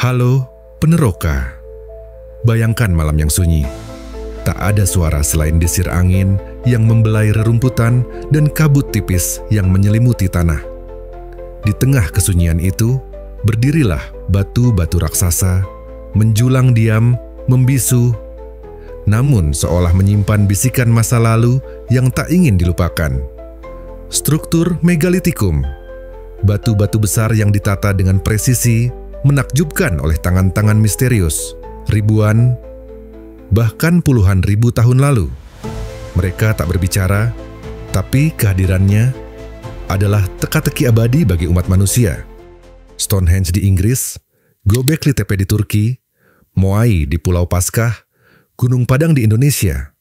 Halo, Peneroka. Bayangkan malam yang sunyi. Tak ada suara selain desir angin yang membelai rerumputan dan kabut tipis yang menyelimuti tanah. Di tengah kesunyian itu, berdirilah batu-batu raksasa, menjulang diam, membisu, namun seolah menyimpan bisikan masa lalu yang tak ingin dilupakan. Struktur megalitikum, batu-batu besar yang ditata dengan presisi, menakjubkan oleh tangan-tangan misterius, ribuan, bahkan puluhan ribu tahun lalu. Mereka tak berbicara, tapi kehadirannya adalah teka-teki abadi bagi umat manusia. Stonehenge di Inggris, Göbekli Tepe di Turki, Moai di Pulau Paskah, Gunung Padang di Indonesia.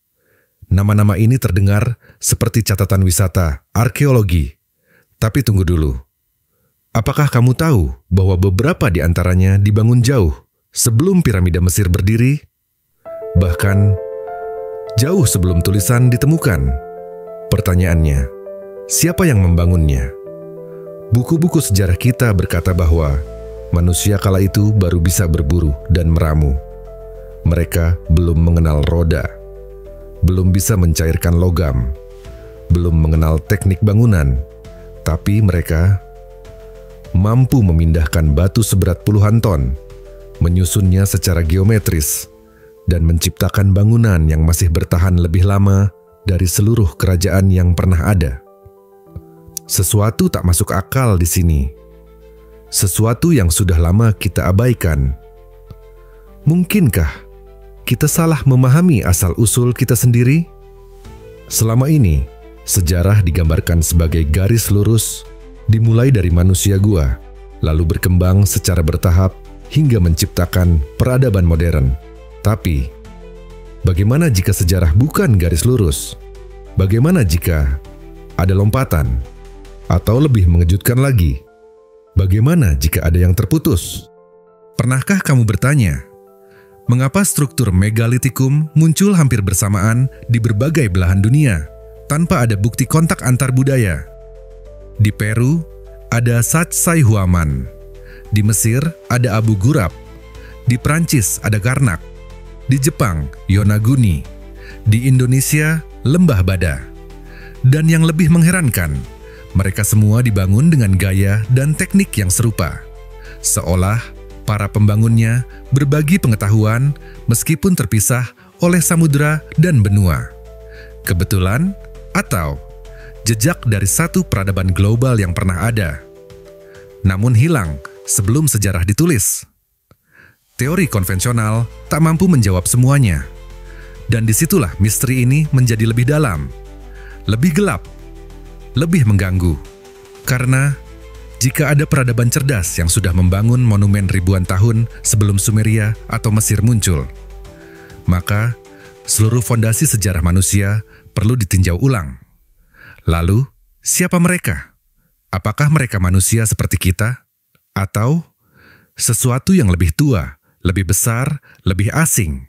Nama-nama ini terdengar seperti catatan wisata, arkeologi. Tapi tunggu dulu. Apakah kamu tahu bahwa beberapa di antaranya dibangun jauh sebelum piramida Mesir berdiri? Bahkan jauh sebelum tulisan ditemukan. Pertanyaannya, siapa yang membangunnya? Buku-buku sejarah kita berkata bahwa manusia kala itu baru bisa berburu dan meramu. Mereka belum mengenal roda, belum bisa mencairkan logam, belum mengenal teknik bangunan, tapi mereka mampu memindahkan batu seberat puluhan ton, menyusunnya secara geometris, dan menciptakan bangunan yang masih bertahan lebih lama dari seluruh kerajaan yang pernah ada. Sesuatu tak masuk akal di sini. Sesuatu yang sudah lama kita abaikan. Mungkinkah kita salah memahami asal-usul kita sendiri? Selama ini, sejarah digambarkan sebagai garis lurus, dimulai dari manusia gua, lalu berkembang secara bertahap hingga menciptakan peradaban modern. Tapi, bagaimana jika sejarah bukan garis lurus? Bagaimana jika ada lompatan? Atau lebih mengejutkan lagi, bagaimana jika ada yang terputus? Pernahkah kamu bertanya, mengapa struktur megalitikum muncul hampir bersamaan di berbagai belahan dunia, tanpa ada bukti kontak antar budaya? Di Peru, ada Sacsayhuaman. Di Mesir, ada Abu Ghurab. Di Prancis, ada Karnak. Di Jepang, Yonaguni. Di Indonesia, Lembah Bada. Dan yang lebih mengherankan, mereka semua dibangun dengan gaya dan teknik yang serupa. Seolah para pembangunnya berbagi pengetahuan meskipun terpisah oleh samudera dan benua. Kebetulan atau jejak dari satu peradaban global yang pernah ada, namun hilang sebelum sejarah ditulis. Teori konvensional tak mampu menjawab semuanya, dan disitulah misteri ini menjadi lebih dalam, lebih gelap, lebih mengganggu. Karena jika ada peradaban cerdas yang sudah membangun monumen ribuan tahun sebelum Sumeria atau Mesir muncul, maka seluruh fondasi sejarah manusia perlu ditinjau ulang. Lalu, siapa mereka? Apakah mereka manusia seperti kita? Atau sesuatu yang lebih tua, lebih besar, lebih asing?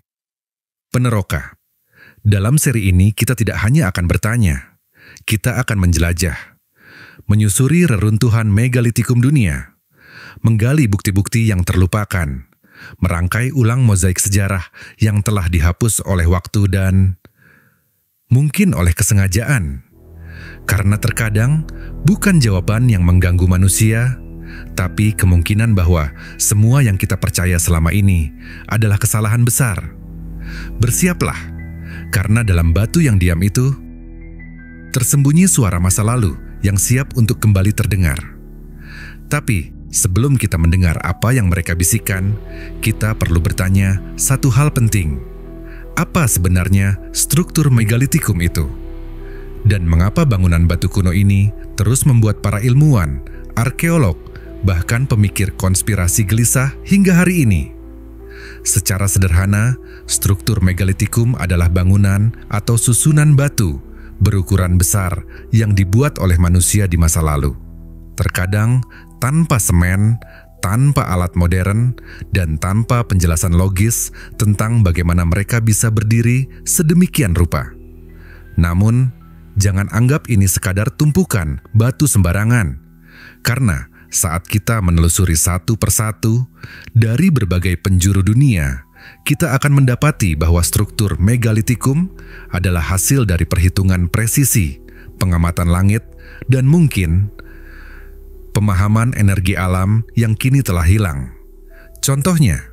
Peneroka, dalam seri ini kita tidak hanya akan bertanya, kita akan menjelajah, menyusuri reruntuhan megalitikum dunia, menggali bukti-bukti yang terlupakan, merangkai ulang mozaik sejarah yang telah dihapus oleh waktu dan mungkin oleh kesengajaan. Karena terkadang bukan jawaban yang mengganggu manusia, tapi kemungkinan bahwa semua yang kita percaya selama ini adalah kesalahan besar. Bersiaplah, karena dalam batu yang diam itu tersembunyi suara masa lalu yang siap untuk kembali terdengar. Tapi sebelum kita mendengar apa yang mereka bisikan, kita perlu bertanya satu hal penting. Apa sebenarnya struktur megalitikum itu? Dan mengapa bangunan batu kuno ini terus membuat para ilmuwan, arkeolog, bahkan pemikir konspirasi gelisah hingga hari ini? Secara sederhana, struktur megalitikum adalah bangunan atau susunan batu berukuran besar yang dibuat oleh manusia di masa lalu. Terkadang tanpa semen, tanpa alat modern, dan tanpa penjelasan logis tentang bagaimana mereka bisa berdiri sedemikian rupa. Namun, jangan anggap ini sekadar tumpukan batu sembarangan, karena saat kita menelusuri satu persatu dari berbagai penjuru dunia, kita akan mendapati bahwa struktur megalitikum adalah hasil dari perhitungan presisi, pengamatan langit, dan mungkin pemahaman energi alam yang kini telah hilang. Contohnya,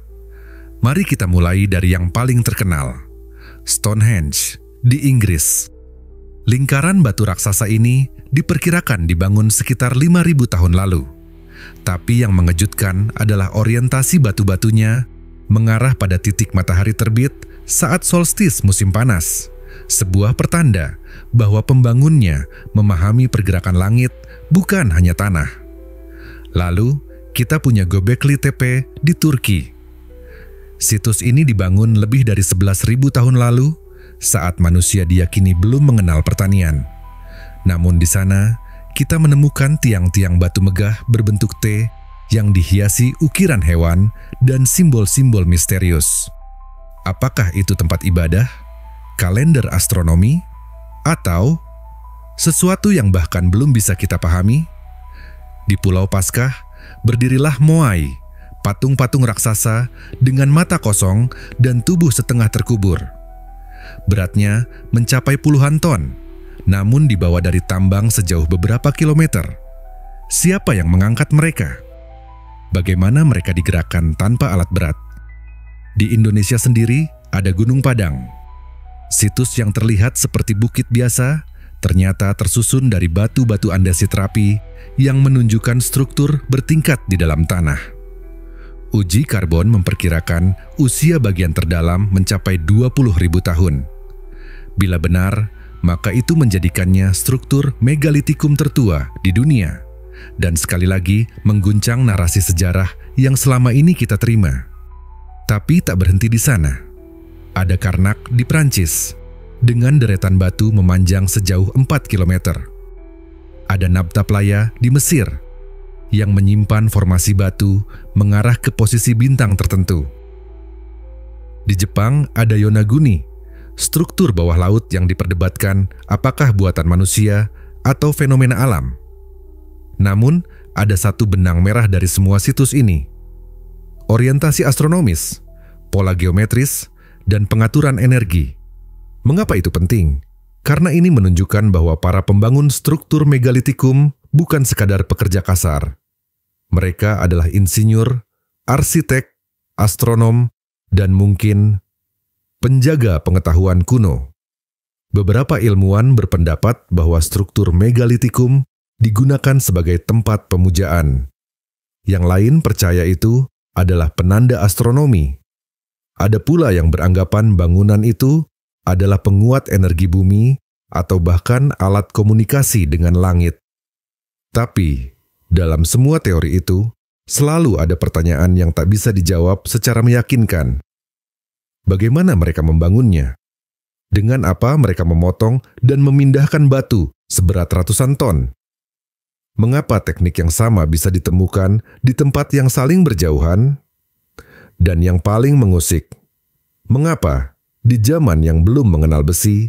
mari kita mulai dari yang paling terkenal, Stonehenge di Inggris. Lingkaran batu raksasa ini diperkirakan dibangun sekitar 5.000 tahun lalu. Tapi yang mengejutkan adalah orientasi batu-batunya mengarah pada titik matahari terbit saat solstis musim panas. Sebuah pertanda bahwa pembangunnya memahami pergerakan langit, bukan hanya tanah. Lalu, kita punya Göbekli Tepe di Turki. Situs ini dibangun lebih dari 11.000 tahun lalu saat manusia diyakini belum mengenal pertanian. Namun di sana, kita menemukan tiang-tiang batu megah berbentuk T yang dihiasi ukiran hewan dan simbol-simbol misterius. Apakah itu tempat ibadah, kalender astronomi, atau sesuatu yang bahkan belum bisa kita pahami? Di Pulau Paskah, berdirilah Moai, patung-patung raksasa dengan mata kosong dan tubuh setengah terkubur. Beratnya mencapai puluhan ton, namun dibawa dari tambang sejauh beberapa kilometer. Siapa yang mengangkat mereka? Bagaimana mereka digerakkan tanpa alat berat? Di Indonesia sendiri ada Gunung Padang. Situs yang terlihat seperti bukit biasa, ternyata tersusun dari batu-batu andesit rapi yang menunjukkan struktur bertingkat di dalam tanah. Uji karbon memperkirakan usia bagian terdalam mencapai 20.000 tahun. Bila benar, maka itu menjadikannya struktur megalitikum tertua di dunia, dan sekali lagi mengguncang narasi sejarah yang selama ini kita terima. Tapi tak berhenti di sana. Ada Karnak di Prancis, dengan deretan batu memanjang sejauh 4 km. Ada Nabta Playa di Mesir, yang menyimpan formasi batu mengarah ke posisi bintang tertentu. Di Jepang ada Yonaguni, struktur bawah laut yang diperdebatkan apakah buatan manusia atau fenomena alam. Namun, ada satu benang merah dari semua situs ini. Orientasi astronomis, pola geometris, dan pengaturan energi. Mengapa itu penting? Karena ini menunjukkan bahwa para pembangun struktur megalitikum bukan sekadar pekerja kasar. Mereka adalah insinyur, arsitek, astronom, dan mungkin penjaga pengetahuan kuno. Beberapa ilmuwan berpendapat bahwa struktur megalitikum digunakan sebagai tempat pemujaan. Yang lain percaya itu adalah penanda astronomi. Ada pula yang beranggapan bangunan itu adalah penguat energi bumi atau bahkan alat komunikasi dengan langit. Tapi, dalam semua teori itu, selalu ada pertanyaan yang tak bisa dijawab secara meyakinkan. Bagaimana mereka membangunnya? Dengan apa mereka memotong dan memindahkan batu seberat ratusan ton? Mengapa teknik yang sama bisa ditemukan di tempat yang saling berjauhan? Dan yang paling mengusik, mengapa di zaman yang belum mengenal besi,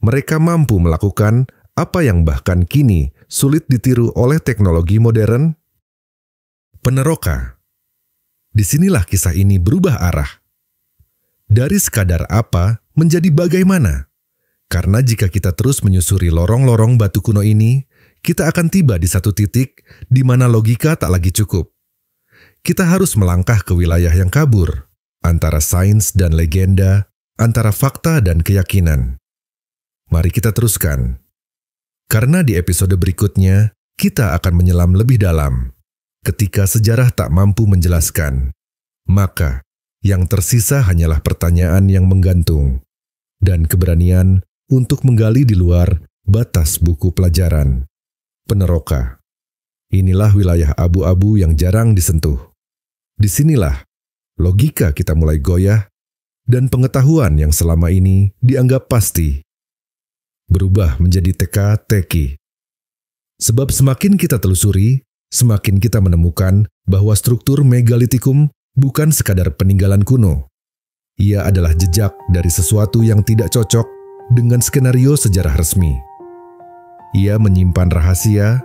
mereka mampu melakukan apa yang bahkan kini sulit ditiru oleh teknologi modern? Peneroka. Disinilah kisah ini berubah arah. Dari sekadar apa menjadi bagaimana? Karena jika kita terus menyusuri lorong-lorong batu kuno ini, kita akan tiba di satu titik di mana logika tak lagi cukup. Kita harus melangkah ke wilayah yang kabur, antara sains dan legenda, antara fakta dan keyakinan. Mari kita teruskan. Karena di episode berikutnya, kita akan menyelam lebih dalam. Ketika sejarah tak mampu menjelaskan, maka yang tersisa hanyalah pertanyaan yang menggantung dan keberanian untuk menggali di luar batas buku pelajaran. Peneroka. Inilah wilayah abu-abu yang jarang disentuh. Disinilah logika kita mulai goyah dan pengetahuan yang selama ini dianggap pasti berubah menjadi teka-teki. Sebab semakin kita telusuri, semakin kita menemukan bahwa struktur megalitikum bukan sekadar peninggalan kuno. Ia adalah jejak dari sesuatu yang tidak cocok dengan skenario sejarah resmi. Ia menyimpan rahasia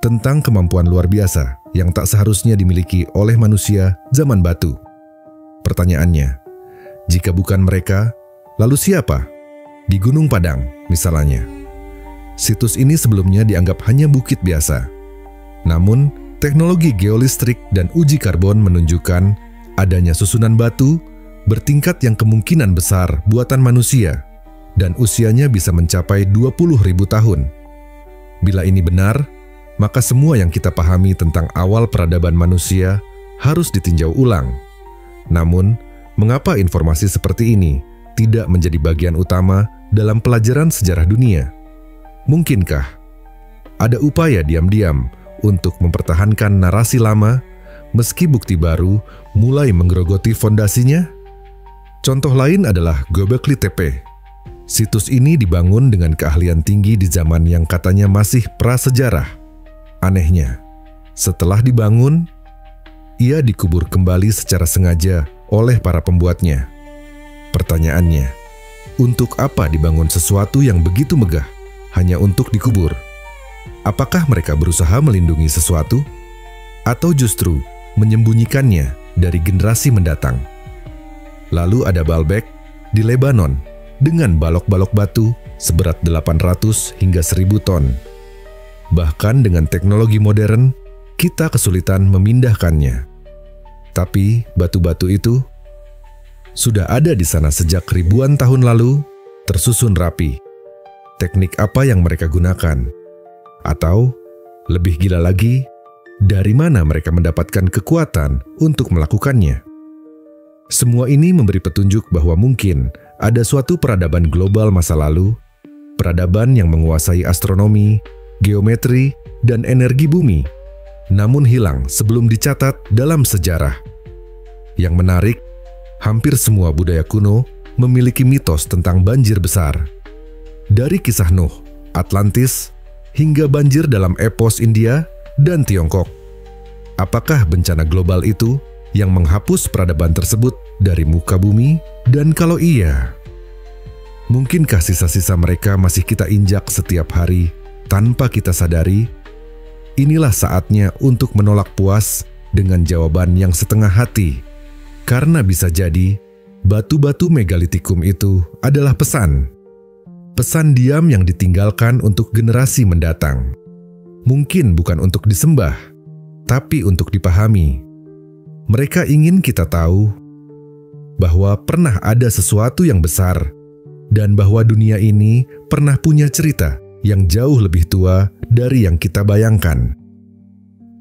tentang kemampuan luar biasa yang tak seharusnya dimiliki oleh manusia zaman batu. Pertanyaannya, jika bukan mereka, lalu siapa? Di Gunung Padang, misalnya. Situs ini sebelumnya dianggap hanya bukit biasa. Namun, teknologi geolistrik dan uji karbon menunjukkan adanya susunan batu bertingkat yang kemungkinan besar buatan manusia dan usianya bisa mencapai 20.000 tahun. Bila ini benar, maka semua yang kita pahami tentang awal peradaban manusia harus ditinjau ulang. Namun, mengapa informasi seperti ini tidak menjadi bagian utama dalam pelajaran sejarah dunia? Mungkinkah ada upaya diam-diam untuk mempertahankan narasi lama meski bukti baru mulai menggerogoti fondasinya? Contoh lain adalah Göbekli Tepe. Situs ini dibangun dengan keahlian tinggi di zaman yang katanya masih prasejarah. Anehnya, setelah dibangun, ia dikubur kembali secara sengaja oleh para pembuatnya. Pertanyaannya, untuk apa dibangun sesuatu yang begitu megah hanya untuk dikubur? Apakah mereka berusaha melindungi sesuatu? Atau justru menyembunyikannya dari generasi mendatang? Lalu ada Baalbek di Lebanon dengan balok-balok batu seberat 800 hingga 1000 ton. Bahkan dengan teknologi modern, kita kesulitan memindahkannya. Tapi batu-batu itu sudah ada di sana sejak ribuan tahun lalu, tersusun rapi. Teknik apa yang mereka gunakan? Atau, lebih gila lagi, dari mana mereka mendapatkan kekuatan untuk melakukannya? Semua ini memberi petunjuk bahwa mungkin ada suatu peradaban global masa lalu, peradaban yang menguasai astronomi, geometri, dan energi bumi, namun hilang sebelum dicatat dalam sejarah. Yang menarik, hampir semua budaya kuno memiliki mitos tentang banjir besar. Dari kisah Nuh, Atlantis, hingga banjir dalam epos India dan Tiongkok. Apakah bencana global itu yang menghapus peradaban tersebut dari muka bumi? Dan kalau iya, mungkinkah sisa-sisa mereka masih kita injak setiap hari tanpa kita sadari? Inilah saatnya untuk menolak puas dengan jawaban yang setengah hati. Karena bisa jadi, batu-batu megalitikum itu adalah pesan. Pesan diam yang ditinggalkan untuk generasi mendatang. Mungkin bukan untuk disembah, tapi untuk dipahami. Mereka ingin kita tahu bahwa pernah ada sesuatu yang besar dan bahwa dunia ini pernah punya cerita yang jauh lebih tua dari yang kita bayangkan.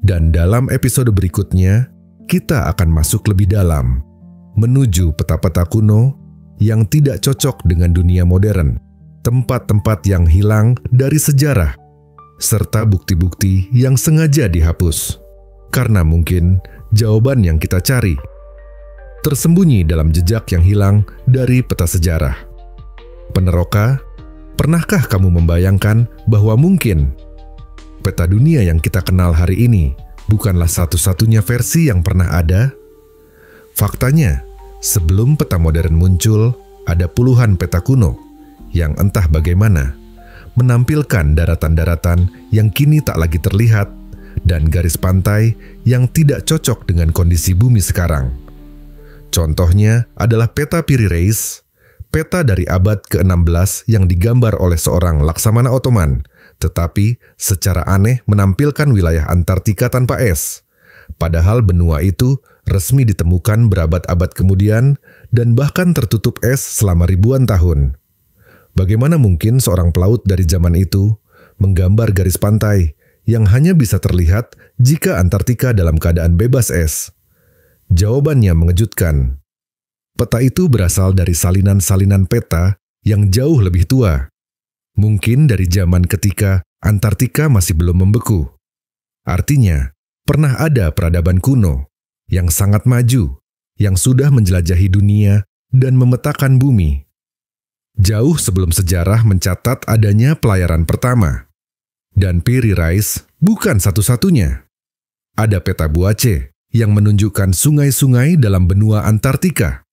Dan dalam episode berikutnya, kita akan masuk lebih dalam, menuju peta-peta kuno yang tidak cocok dengan dunia modern, tempat-tempat yang hilang dari sejarah, serta bukti-bukti yang sengaja dihapus. Karena mungkin jawaban yang kita cari tersembunyi dalam jejak yang hilang dari peta sejarah. Peneroka, pernahkah kamu membayangkan bahwa mungkin peta dunia yang kita kenal hari ini bukanlah satu-satunya versi yang pernah ada? Faktanya, sebelum peta modern muncul, ada puluhan peta kuno yang entah bagaimana menampilkan daratan-daratan yang kini tak lagi terlihat dan garis pantai yang tidak cocok dengan kondisi bumi sekarang. Contohnya adalah peta Piri Reis, peta dari abad ke-16 yang digambar oleh seorang laksamana Ottoman, tetapi secara aneh menampilkan wilayah Antartika tanpa es. Padahal benua itu resmi ditemukan berabad-abad kemudian dan bahkan tertutup es selama ribuan tahun. Bagaimana mungkin seorang pelaut dari zaman itu menggambar garis pantai yang hanya bisa terlihat jika Antartika dalam keadaan bebas es? Jawabannya mengejutkan. Peta itu berasal dari salinan-salinan peta yang jauh lebih tua. Mungkin dari zaman ketika Antartika masih belum membeku. Artinya, pernah ada peradaban kuno yang sangat maju, yang sudah menjelajahi dunia dan memetakan bumi. Jauh sebelum sejarah mencatat adanya pelayaran pertama. Dan Piri Reis bukan satu-satunya. Ada peta Buace yang menunjukkan sungai-sungai dalam benua Antartika,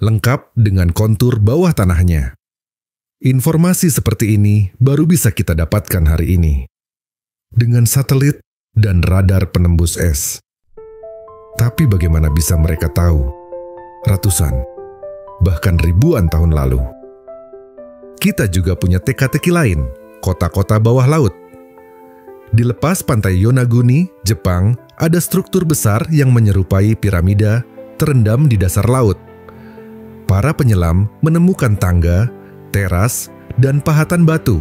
lengkap dengan kontur bawah tanahnya. Informasi seperti ini baru bisa kita dapatkan hari ini. Dengan satelit dan radar penembus es. Tapi bagaimana bisa mereka tahu ratusan, bahkan ribuan tahun lalu? Kita juga punya teka-teki lain, kota-kota bawah laut. Di lepas pantai Yonaguni, Jepang, ada struktur besar yang menyerupai piramida terendam di dasar laut. Para penyelam menemukan tangga, teras, dan pahatan batu.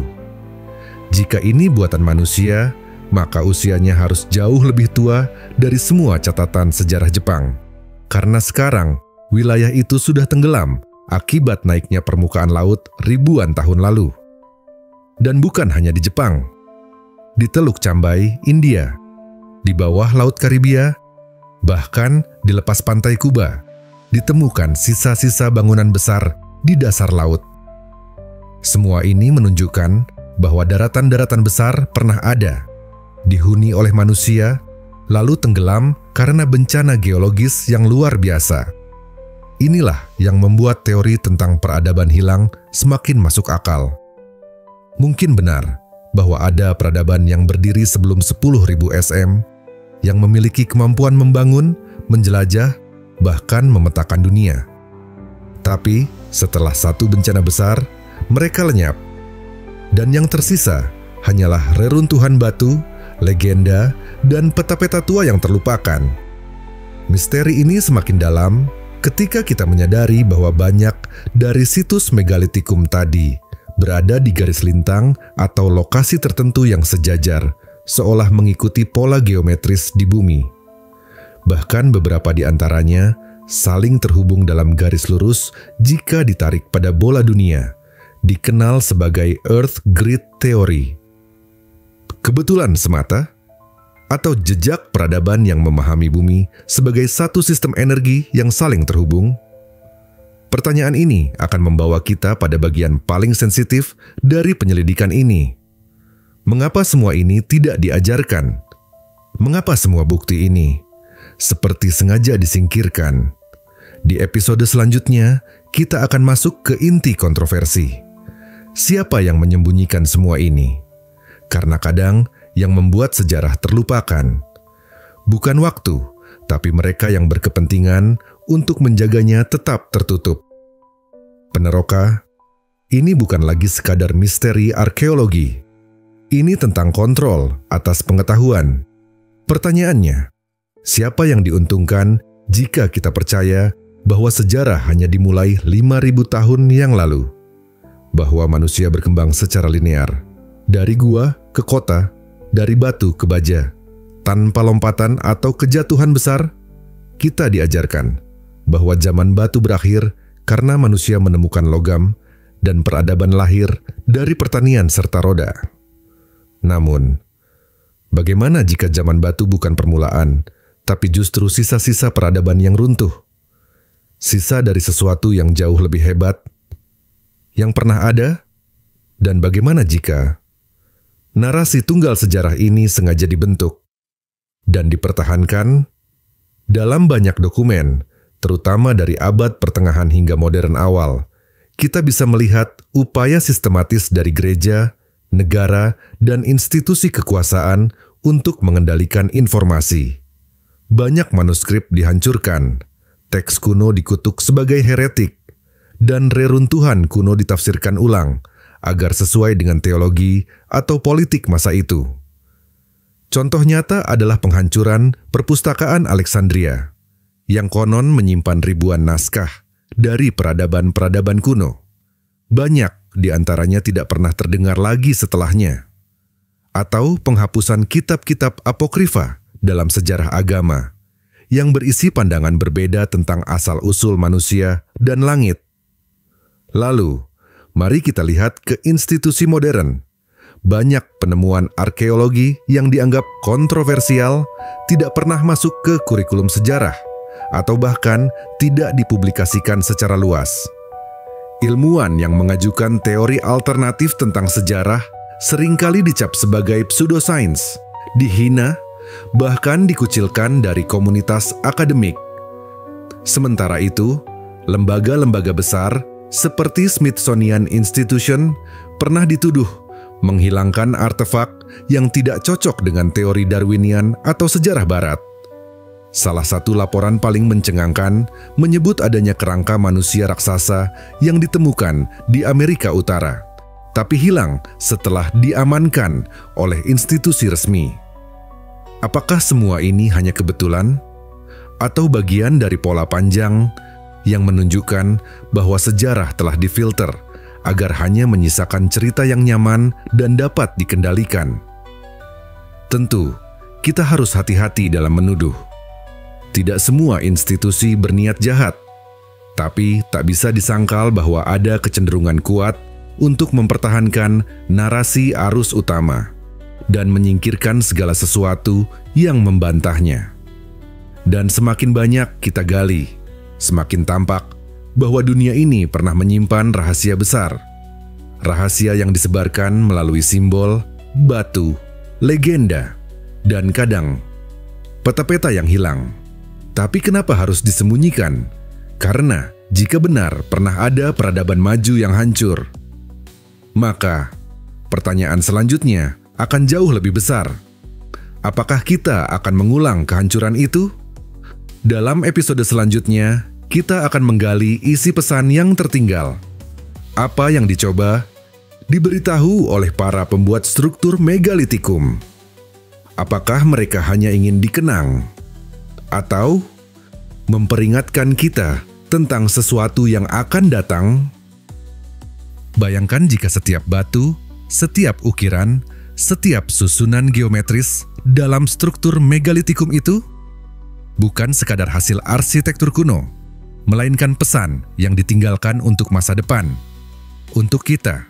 Jika ini buatan manusia, maka usianya harus jauh lebih tua dari semua catatan sejarah Jepang. Karena sekarang, wilayah itu sudah tenggelam akibat naiknya permukaan laut ribuan tahun lalu. Dan bukan hanya di Jepang. Di Teluk Cambay, India, di bawah Laut Karibia, bahkan di lepas pantai Kuba, ditemukan sisa-sisa bangunan besar di dasar laut. Semua ini menunjukkan bahwa daratan-daratan besar pernah ada, dihuni oleh manusia, lalu tenggelam karena bencana geologis yang luar biasa. Inilah yang membuat teori tentang peradaban hilang semakin masuk akal. Mungkin benar bahwa ada peradaban yang berdiri sebelum 10.000 SM, yang memiliki kemampuan membangun, menjelajah, bahkan memetakan dunia. Tapi setelah satu bencana besar, mereka lenyap. Dan yang tersisa hanyalah reruntuhan batu, legenda, dan peta-peta tua yang terlupakan. Misteri ini semakin dalam ketika kita menyadari bahwa banyak dari situs megalitikum tadi berada di garis lintang atau lokasi tertentu yang sejajar, seolah mengikuti pola geometris di bumi. Bahkan beberapa di antaranya saling terhubung dalam garis lurus jika ditarik pada bola dunia, dikenal sebagai Earth Grid Theory. Kebetulan semata? Atau jejak peradaban yang memahami bumi sebagai satu sistem energi yang saling terhubung? Pertanyaan ini akan membawa kita pada bagian paling sensitif dari penyelidikan ini. Mengapa semua ini tidak diajarkan? Mengapa semua bukti ini seperti sengaja disingkirkan? Di episode selanjutnya, kita akan masuk ke inti kontroversi. Siapa yang menyembunyikan semua ini? Karena kadang yang membuat sejarah terlupakan. Bukan waktu, tapi mereka yang berkepentingan untuk menjaganya tetap tertutup. Peneroka, ini bukan lagi sekadar misteri arkeologi. Ini tentang kontrol atas pengetahuan. Pertanyaannya, siapa yang diuntungkan jika kita percaya bahwa sejarah hanya dimulai 5.000 tahun yang lalu? Bahwa manusia berkembang secara linear, dari gua ke kota, dari batu ke baja, tanpa lompatan atau kejatuhan besar. Kita diajarkan bahwa zaman batu berakhir karena manusia menemukan logam dan peradaban lahir dari pertanian serta roda. Namun, bagaimana jika zaman batu bukan permulaan, tapi justru sisa-sisa peradaban yang runtuh? Sisa dari sesuatu yang jauh lebih hebat yang pernah ada? Dan bagaimana jika narasi tunggal sejarah ini sengaja dibentuk dan dipertahankan dalam banyak dokumen, terutama dari abad pertengahan hingga modern awal? Kita bisa melihat upaya sistematis dari gereja, negara, dan institusi kekuasaan untuk mengendalikan informasi. Banyak manuskrip dihancurkan, teks kuno dikutuk sebagai heretik, dan reruntuhan kuno ditafsirkan ulang agar sesuai dengan teologi atau politik masa itu. Contoh nyata adalah penghancuran perpustakaan Alexandria, yang konon menyimpan ribuan naskah dari peradaban-peradaban kuno. Banyak di antaranya tidak pernah terdengar lagi setelahnya. Atau penghapusan kitab-kitab apokrifa dalam sejarah agama, yang berisi pandangan berbeda tentang asal-usul manusia dan langit. Lalu, mari kita lihat ke institusi modern. Banyak penemuan arkeologi yang dianggap kontroversial tidak pernah masuk ke kurikulum sejarah, atau bahkan tidak dipublikasikan secara luas. Ilmuwan yang mengajukan teori alternatif tentang sejarah seringkali dicap sebagai pseudosains, dihina, bahkan dikucilkan dari komunitas akademik. Sementara itu, lembaga-lembaga besar seperti Smithsonian Institution pernah dituduh menghilangkan artefak yang tidak cocok dengan teori Darwinian atau sejarah Barat. Salah satu laporan paling mencengangkan menyebut adanya kerangka manusia raksasa yang ditemukan di Amerika Utara, tapi hilang setelah diamankan oleh institusi resmi. Apakah semua ini hanya kebetulan? Atau bagian dari pola panjang yang menunjukkan bahwa sejarah telah difilter agar hanya menyisakan cerita yang nyaman dan dapat dikendalikan? Tentu, kita harus hati-hati dalam menuduh. Tidak semua institusi berniat jahat, tapi tak bisa disangkal bahwa ada kecenderungan kuat untuk mempertahankan narasi arus utama dan menyingkirkan segala sesuatu yang membantahnya. Dan semakin banyak kita gali, semakin tampak bahwa dunia ini pernah menyimpan rahasia besar. Rahasia yang disebarkan melalui simbol, batu, legenda, dan kadang peta-peta yang hilang. Tapi kenapa harus disembunyikan? Karena jika benar pernah ada peradaban maju yang hancur, maka pertanyaan selanjutnya akan jauh lebih besar. Apakah kita akan mengulang kehancuran itu? Dalam episode selanjutnya, kita akan menggali isi pesan yang tertinggal. Apa yang dicoba diberitahu oleh para pembuat struktur megalitikum? Apakah mereka hanya ingin dikenang? Atau memperingatkan kita tentang sesuatu yang akan datang? Bayangkan jika setiap batu, setiap ukiran, setiap susunan geometris dalam struktur megalitikum itu bukan sekadar hasil arsitektur kuno, melainkan pesan yang ditinggalkan untuk masa depan, untuk kita.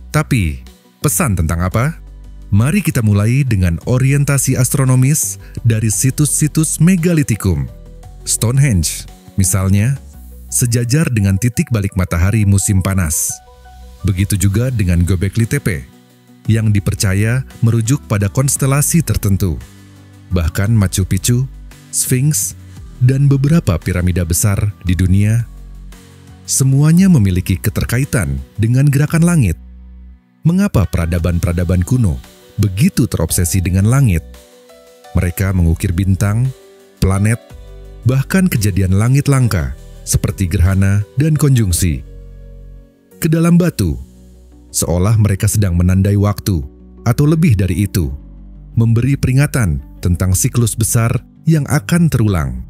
Tapi, pesan tentang apa? Mari kita mulai dengan orientasi astronomis dari situs-situs megalitikum. Stonehenge, misalnya, sejajar dengan titik balik matahari musim panas. Begitu juga dengan Göbekli Tepe, yang dipercaya merujuk pada konstelasi tertentu. Bahkan Machu Picchu, Sphinx, dan beberapa piramida besar di dunia, semuanya memiliki keterkaitan dengan gerakan langit. Mengapa peradaban-peradaban kuno begitu terobsesi dengan langit? Mereka mengukir bintang, planet, bahkan kejadian langit langka seperti gerhana dan konjungsi ke dalam batu, seolah mereka sedang menandai waktu, atau lebih dari itu, memberi peringatan tentang siklus besar yang akan terulang.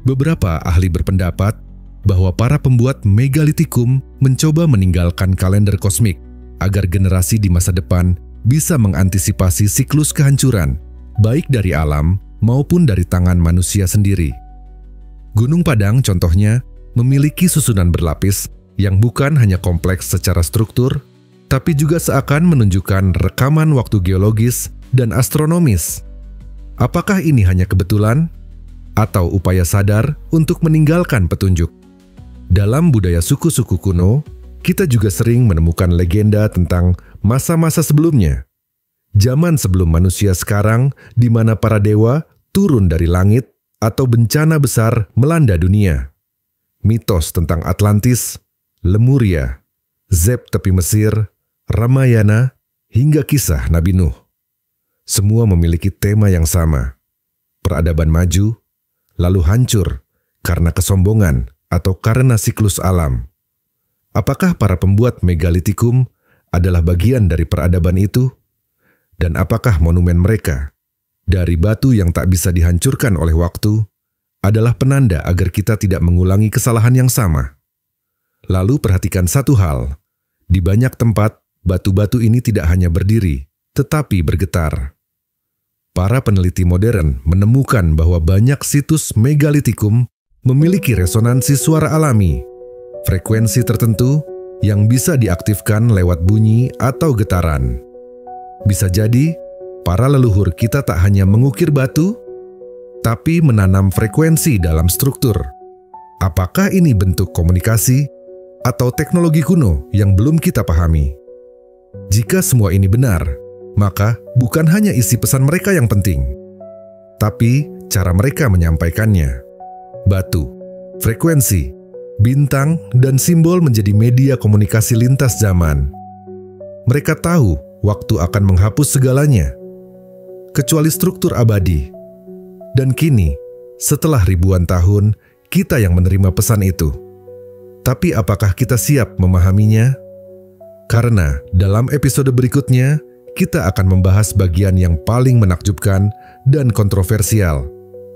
Beberapa ahli berpendapat bahwa para pembuat megalitikum mencoba meninggalkan kalender kosmik agar generasi di masa depan bisa mengantisipasi siklus kehancuran, baik dari alam maupun dari tangan manusia sendiri. Gunung Padang contohnya memiliki susunan berlapis yang bukan hanya kompleks secara struktur, tapi juga seakan menunjukkan rekaman waktu geologis dan astronomis. Apakah ini hanya kebetulan atau upaya sadar untuk meninggalkan petunjuk? Dalam budaya suku-suku kuno, kita juga sering menemukan legenda tentang masa-masa sebelumnya. Zaman sebelum manusia sekarang, di mana para dewa turun dari langit atau bencana besar melanda dunia. Mitos tentang Atlantis, Lemuria, Zeb tepi Mesir, Ramayana, hingga kisah Nabi Nuh. Semua memiliki tema yang sama. Peradaban maju, lalu hancur karena kesombongan atau karena siklus alam. Apakah para pembuat megalitikum adalah bagian dari peradaban itu? Dan apakah monumen mereka, dari batu yang tak bisa dihancurkan oleh waktu, adalah penanda agar kita tidak mengulangi kesalahan yang sama? Lalu perhatikan satu hal, di banyak tempat batu-batu ini tidak hanya berdiri, tetapi bergetar. Para peneliti modern menemukan bahwa banyak situs megalitikum memiliki resonansi suara alami, frekuensi tertentu yang bisa diaktifkan lewat bunyi atau getaran. Bisa jadi, para leluhur kita tak hanya mengukir batu, tapi menanam frekuensi dalam struktur. Apakah ini bentuk komunikasi atau teknologi kuno yang belum kita pahami? Jika semua ini benar, maka bukan hanya isi pesan mereka yang penting, tapi cara mereka menyampaikannya. Batu, frekuensi, bintang, dan simbol menjadi media komunikasi lintas zaman. Mereka tahu waktu akan menghapus segalanya, kecuali struktur abadi. Dan kini, setelah ribuan tahun, kita yang menerima pesan itu. Tapi apakah kita siap memahaminya? Karena dalam episode berikutnya, kita akan membahas bagian yang paling menakjubkan dan kontroversial.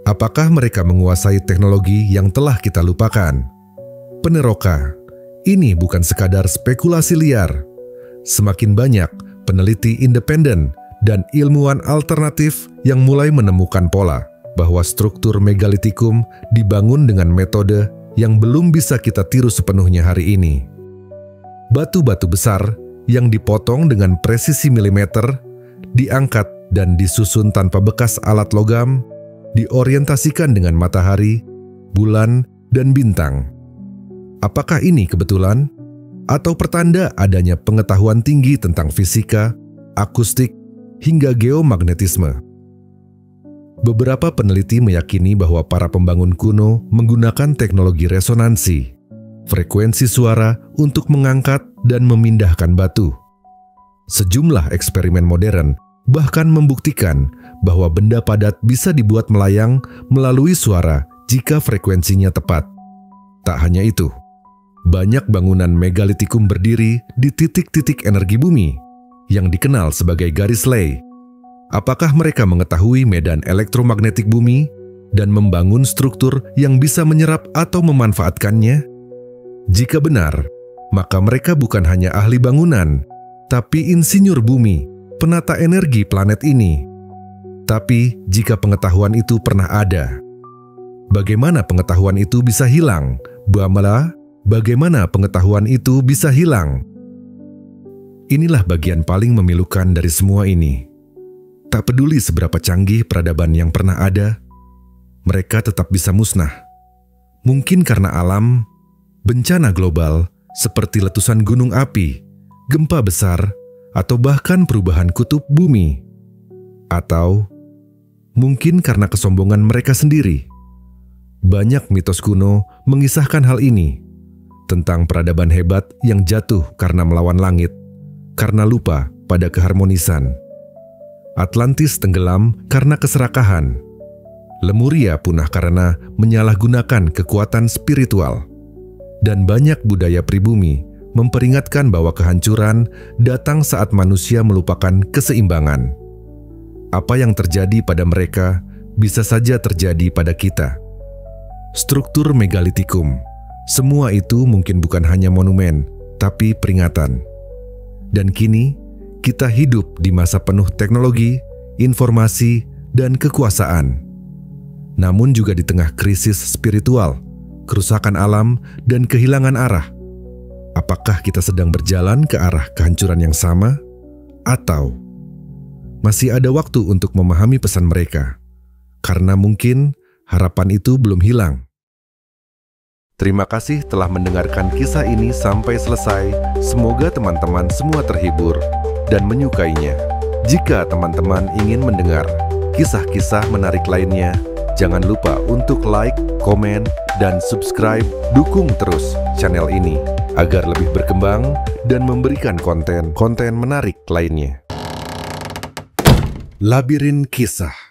Apakah mereka menguasai teknologi yang telah kita lupakan? Peneroka, ini bukan sekadar spekulasi liar. Semakin banyak peneliti independen dan ilmuwan alternatif yang mulai menemukan pola bahwa struktur megalitikum dibangun dengan metode yang belum bisa kita tiru sepenuhnya hari ini. Batu-batu besar yang dipotong dengan presisi milimeter, diangkat dan disusun tanpa bekas alat logam, diorientasikan dengan matahari, bulan, dan bintang. Apakah ini kebetulan? Atau pertanda adanya pengetahuan tinggi tentang fisika, akustik, hingga geomagnetisme? Beberapa peneliti meyakini bahwa para pembangun kuno menggunakan teknologi resonansi, frekuensi suara untuk mengangkat dan memindahkan batu. Sejumlah eksperimen modern bahkan membuktikan bahwa benda padat bisa dibuat melayang melalui suara jika frekuensinya tepat. Tak hanya itu, banyak bangunan megalitikum berdiri di titik-titik energi bumi yang dikenal sebagai garis Ley. Apakah mereka mengetahui medan elektromagnetik bumi dan membangun struktur yang bisa menyerap atau memanfaatkannya? Jika benar, maka mereka bukan hanya ahli bangunan, tapi insinyur bumi, penata energi planet ini. Tapi jika pengetahuan itu pernah ada, bagaimana pengetahuan itu bisa hilang? Bagaimana pengetahuan itu bisa hilang? Inilah bagian paling memilukan dari semua ini. Tak peduli seberapa canggih peradaban yang pernah ada, mereka tetap bisa musnah. Mungkin karena alam, bencana global seperti letusan gunung api, gempa besar, atau bahkan perubahan kutub bumi. Atau mungkin karena kesombongan mereka sendiri. Banyak mitos kuno mengisahkan hal ini, tentang peradaban hebat yang jatuh karena melawan langit, karena lupa pada keharmonisan. Atlantis tenggelam karena keserakahan. Lemuria punah karena menyalahgunakan kekuatan spiritual. Dan banyak budaya pribumi memperingatkan bahwa kehancuran datang saat manusia melupakan keseimbangan. Apa yang terjadi pada mereka bisa saja terjadi pada kita. Struktur megalitikum, semua itu mungkin bukan hanya monumen, tapi peringatan. Dan kini, kita hidup di masa penuh teknologi, informasi, dan kekuasaan. Namun juga di tengah krisis spiritual, kerusakan alam, dan kehilangan arah. Apakah kita sedang berjalan ke arah kehancuran yang sama? Atau masih ada waktu untuk memahami pesan mereka? Karena mungkin harapan itu belum hilang. Terima kasih telah mendengarkan kisah ini sampai selesai. Semoga teman-teman semua terhibur dan menyukainya. Jika teman-teman ingin mendengar kisah-kisah menarik lainnya, jangan lupa untuk like, komen, dan subscribe. Dukung terus channel ini agar lebih berkembang dan memberikan konten-konten menarik lainnya. Labirin Kisah.